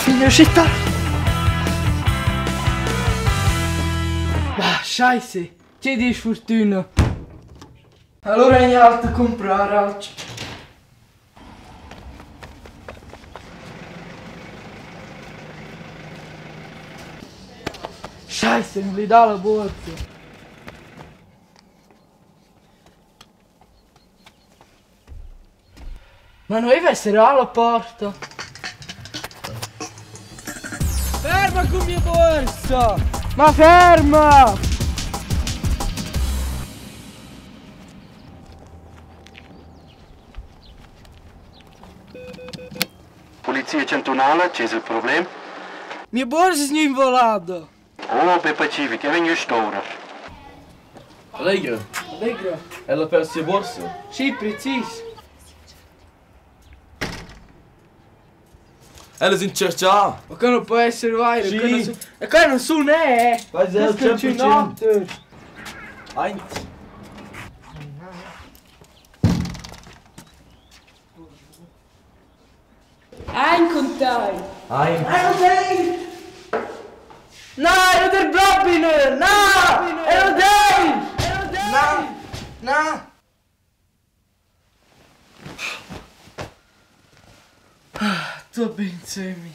Figlio città! Ah, scheiße! Chiedi sfortuna! Allora in alto comprare altro. Scheiße, non gli dà la borsa! Ma non deve essere alla porta! Ferma con mia borsa! Ma ferma! Polizia cantonale, c'è il problema? Mia borsa è involata! Oh, per pacifico, che vengo ora. Allegra, Allegra? ela perse a borsa? Sì, preciso! Ela sind cercià! Ma che non può essere vero? Sì. E che non su ne è! Vai, Zel, Questo è il 100%. cinotto! Eins. Ein contai! Eins. No, era del Robin! No! Era Dave! No! No! Tu bem, Sammy.